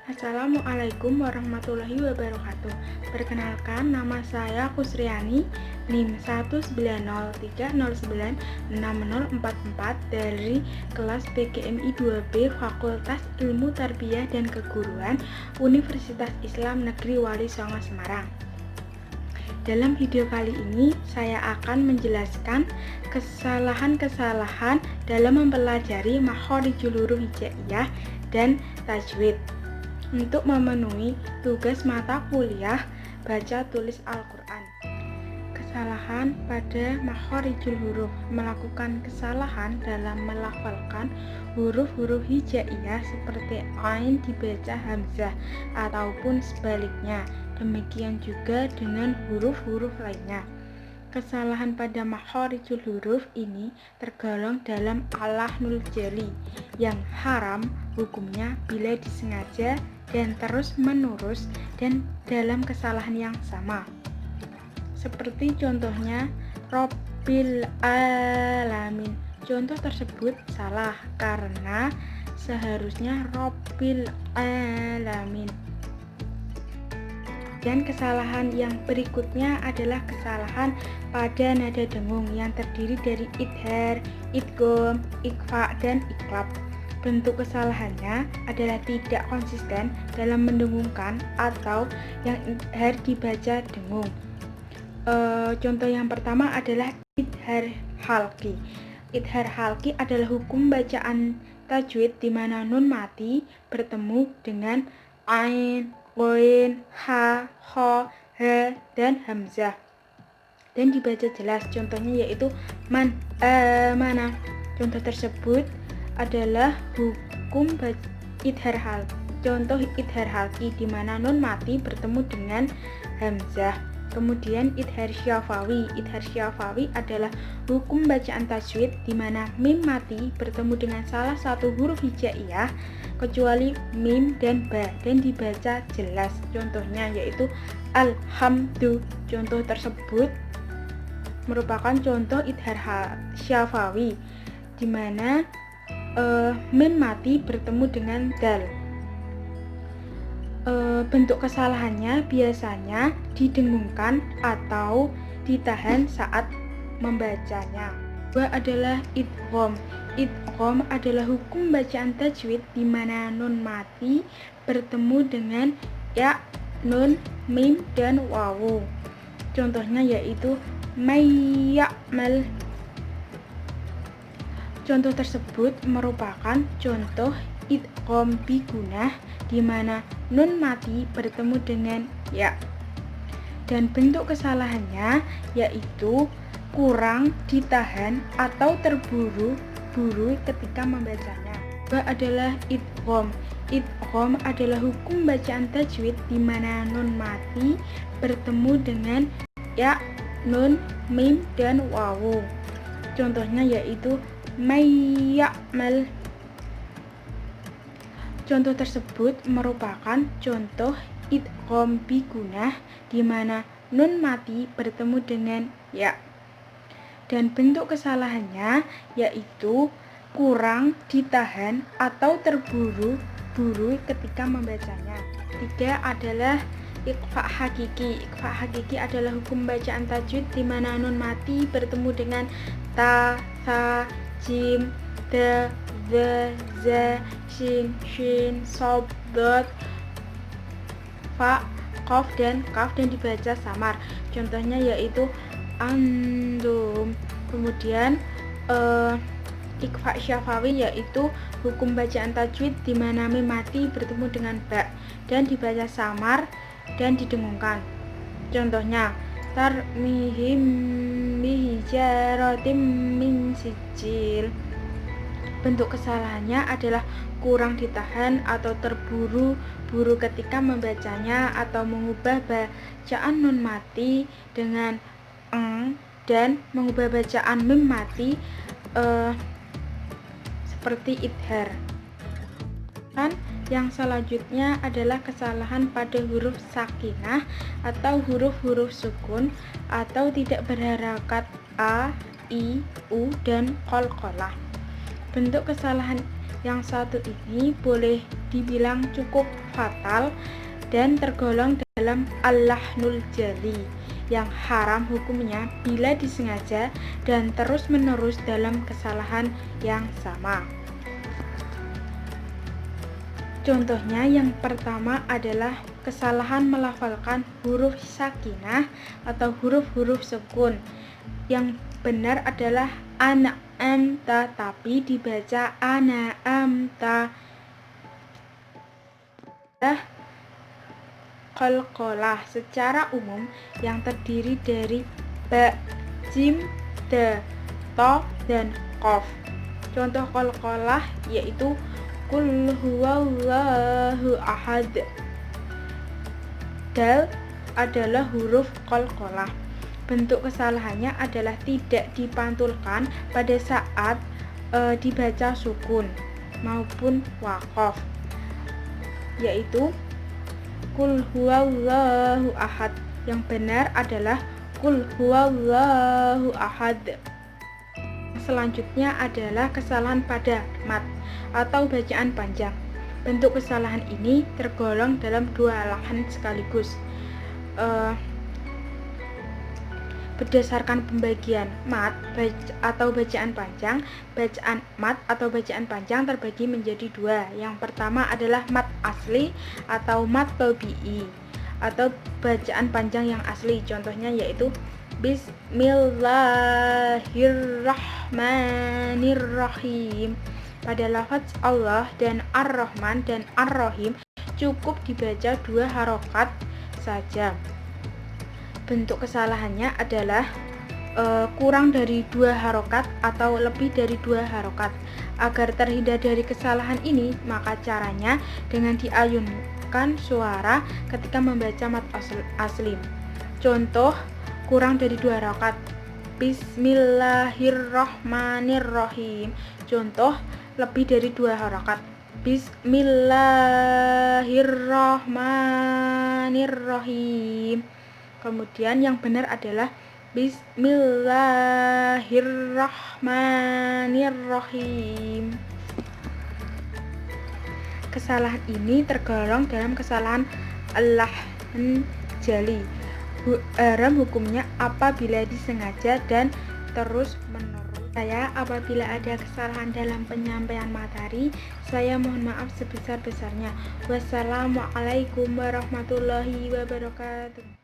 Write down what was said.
Assalamualaikum warahmatullahi wabarakatuh. Perkenalkan, nama saya Kusriani, NIM 19030960044 dari kelas PGMI 2B Fakultas Ilmu Tarbiyah dan Keguruan Universitas Islam Negeri Wali Songo Semarang. Dalam video kali ini, saya akan menjelaskan kesalahan-kesalahan dalam mempelajari makhorijul huruf hijaiyah dan tajwid untuk memenuhi tugas mata kuliah baca tulis Al-Quran. Kesalahan pada makhorijul huruf: melakukan kesalahan dalam melafalkan huruf-huruf hijaiyah seperti ain dibaca hamzah ataupun sebaliknya. Demikian juga dengan huruf-huruf lainnya. Kesalahan pada makhorijul huruf ini tergolong dalam al-lahnul jali yang haram hukumnya bila disengaja dan terus-menerus dan dalam kesalahan yang sama. Seperti contohnya Rabbil alamin. Contoh tersebut salah karena seharusnya Rabbil alamin. Dan kesalahan yang berikutnya adalah kesalahan pada nada dengung yang terdiri dari idhar, idgham, ikhfa, dan iqlab. Bentuk kesalahannya adalah tidak konsisten dalam mendengungkan atau yang idhar dibaca dengung. Contoh yang pertama adalah idhar halqi. Idhar halqi adalah hukum bacaan tajwid di mana nun mati bertemu dengan ain, ghain, ha, kha, ha, dan hamzah dan dibaca jelas. Contohnya yaitu man, mana. Contoh tersebut adalah hukum idhar halqi. Contoh idhar halqi di mana nun mati bertemu dengan hamzah. Kemudian idhar syafawi. Idhar syafawi adalah hukum bacaan tajwid di mana mim mati bertemu dengan salah satu huruf hijaiyah kecuali mim dan ba dan dibaca jelas. Contohnya yaitu alhamdu. Contoh tersebut merupakan contoh idhar syafawi di mana mim mati bertemu dengan dal. Bentuk kesalahannya biasanya didengungkan atau ditahan saat membacanya. Kedua adalah idgham. Idgham adalah hukum bacaan tajwid di mana nun mati bertemu dengan ya, nun, mim, dan wawu. Contohnya yaitu mayya'mal. Contoh tersebut merupakan contoh idgham bi gunah di mana nun mati bertemu dengan ya. Dan bentuk kesalahannya yaitu kurang ditahan atau terburu-buru ketika membacanya. Kedua adalah idgham. Idgham adalah hukum bacaan tajwid di mana nun mati bertemu dengan ya, nun, mim, dan wawu. Contohnya yaitu mayya'mal. Contoh tersebut merupakan contoh idgham bi gunah di mana nun mati bertemu dengan ya. Dan bentuk kesalahannya yaitu kurang ditahan atau terburu-buru ketika membacanya. Tiga adalah ikhfa hakiki. Ikhfa hakiki adalah hukum bacaan tajwid di mana nun mati bertemu dengan ta, tha, jim, da, za, za, shin, shin, sob, dot, fa, qaf, dan kaf dan dibaca samar. Contohnya yaitu andum. Kemudian ikhfa syafawi yaitu hukum bacaan tajwid di mana mim mati bertemu dengan ba dan dibaca samar dan didengungkan. Contohnya tarmihim bihijaratim min sijil. Bentuk kesalahannya adalah kurang ditahan atau terburu-buru ketika membacanya atau mengubah bacaan nun mati dengan eng dan mengubah bacaan mim mati seperti idhar. Yang selanjutnya adalah kesalahan pada huruf sakinah atau huruf-huruf sukun atau tidak berharakat a, i, u, dan qalqalah. Bentuk kesalahan Yang satu ini boleh dibilang cukup fatal dan tergolong dalam al-lahnul jali, yang haram hukumnya bila disengaja dan terus-menerus dalam kesalahan yang sama. Contohnya yang pertama adalah kesalahan melafalkan huruf sakinah atau huruf-huruf sukun. Yang benar adalah an'amta, tapi dibaca an'amta. Qalqalah secara umum yang terdiri dari ba, jim, da, to, dan qaf. Contoh qalqalah yaitu Qul huwallahu ahad. Dal adalah huruf qalqalah. Bentuk kesalahannya adalah tidak dipantulkan pada saat dibaca sukun maupun waqaf, yaitu Qul huwallahu ahad. Yang benar adalah Qul huwallahu ahad. Selanjutnya adalah kesalahan pada mat atau bacaan panjang. Bentuk kesalahan ini tergolong dalam dua lahan sekaligus. Berdasarkan pembagian mat atau bacaan panjang, bacaan mat atau bacaan panjang terbagi menjadi dua. Yang pertama adalah mat asli atau mat tabi'i atau bacaan panjang yang asli. Contohnya yaitu Bismillahirrahmanirrahim. Pada lafaz Allah dan Ar-Rahman dan Ar-Rahim cukup dibaca 2 harokat saja. Bentuk kesalahannya adalah kurang dari 2 harokat atau lebih dari 2 harokat. Agar terhindar dari kesalahan ini, maka caranya dengan diayunkan suara ketika membaca mat asli. Contoh kurang dari 2 harokat, Bismillahirrahmanirrahim. Contoh lebih dari 2 harokat, Bismillahirrahmanirrahim. Kemudian yang benar adalah Bismillahirrahmanirrahim. Kesalahan ini tergolong dalam kesalahan al-lahn jali. Haram hukumnya apabila disengaja dan terus-menerus. Apabila ada kesalahan dalam penyampaian materi, saya mohon maaf sebesar-besarnya. Wassalamualaikum warahmatullahi wabarakatuh.